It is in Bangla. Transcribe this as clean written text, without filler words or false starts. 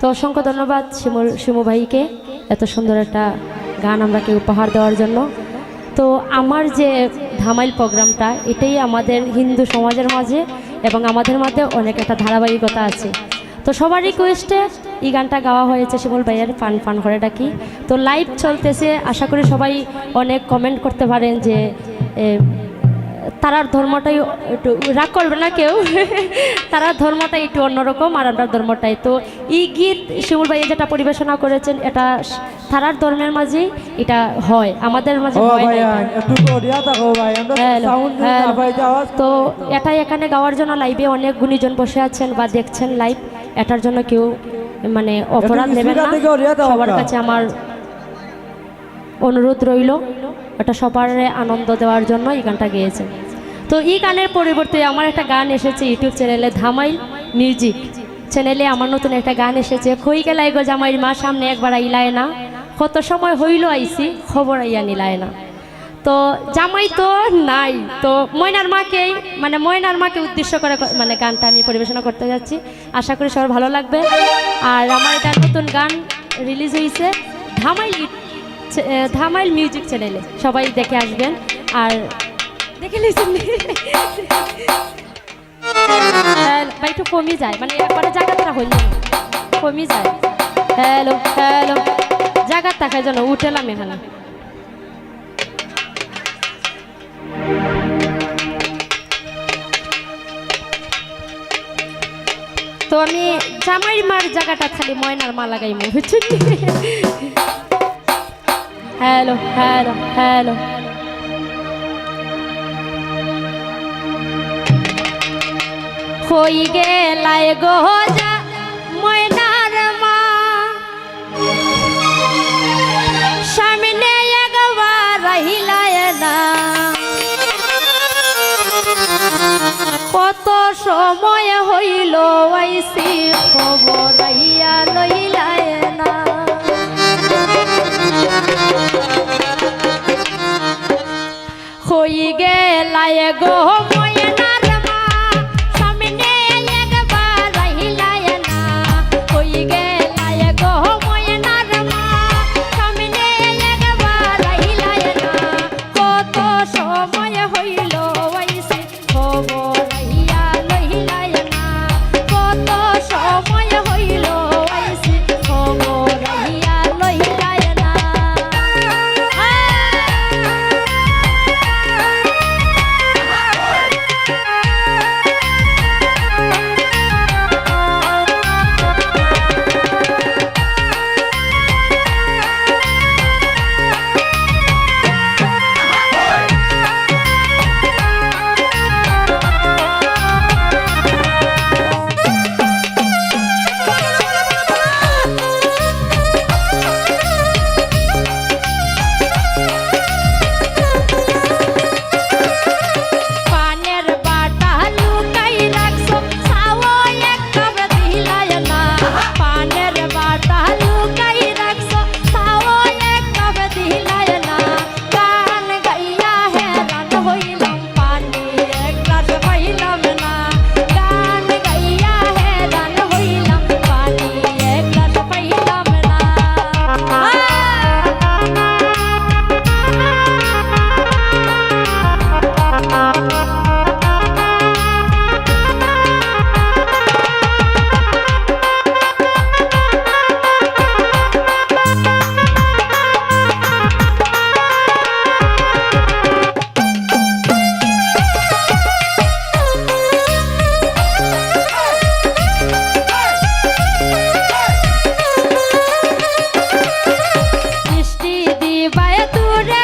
তো অসংখ্য ধন্যবাদ শিমু ভাইকে এত সুন্দর একটা গান আমাকে উপহার দেওয়ার জন্য। তো আমার যে ধামাইল প্রোগ্রামটা এটাই আমাদের হিন্দু সমাজের মাঝে এবং আমাদের মধ্যে অনেক একটা ধারাবাহিকতা আছে। তো সবার রিকোয়েস্টে এই গানটা গাওয়া হয়েছে শিমুল ভাইয়ের ফান ফান করে ডাকি। তো লাইভ চলতেছে, আশা করি সবাই অনেক কমেন্ট করতে পারেন যে তারার ধর্মটাই একটু রাগ করবে না কেউ তারার ধর্মটাই একটু অন্যরকম আর আমরা ধর্মটাই। তো এই গীত শিমুল ভাই যেটা পরিবেশনা করেছেন এটা তারার ধর্মের মাঝেই এটা হয়, আমাদের মাঝে হয় না। তো এটাই এখানে গাওয়ার জন্য লাইভে অনেক গুণীজন বসে আছেন বা দেখছেন লাইভ, এটার জন্য কেউ মানে অপরাধ নেবেন না। সবার কাছে আমার অনুরোধ রইল এটা সবার আনন্দ দেওয়ার জন্য এই গানটা গেয়েছেন। তো এই গানের পরিবর্তে আমার একটা গান এসেছে ইউটিউব চ্যানেলে ধামাইল মিউজিক চ্যানেলে আমার নতুন একটা গান এসেছে, খই গেলাই গো জামাইর মা সামনে একবার আইলায় না, কত সময় হইল আইসি খবর আইয়া নিলায় না। তো জামাই তো নাই, তো ময়নার মাকে উদ্দেশ্য করে মানে গানটা আমি পরিবেশনা করতে যাচ্ছি। আশা করি সবার ভালো লাগবে। আর আমার এটা নতুন গান রিলিজ হয়েছে ধামাইল মিউজিক চ্যানেলে, সবাই দেখে আসবেন। আর দেখে লিখছেন ভাই একটু কমই যায়, মানে একবারে জায়গাটা হইল কমই যায়। হ্যালো হ্যালো জায়গার থাকার জন্য উঠেলাম এখানে। তো আমি জামাই মার জায়গাটা খালি ময়নার মা লাগাই বুঝছেন। হ্যালো হ্যালো হ্যালো হই গেলায় গো যা ময়নার মা সামনে একবার রহিলায় না, কত সময় হইল আইসি খবর আইয়া লইলায় না। হই গেলায় গো ময়নার মা সামনে একবার রহিলায় না, হই গেলায় গো ময়নার মা সামনে একবার রহিলায় না, কত সময় হইল আইসি খবর আইয়া লইলায় না, কত সময় হইল আইসি খবর আইয়া লইলায় না। দূরে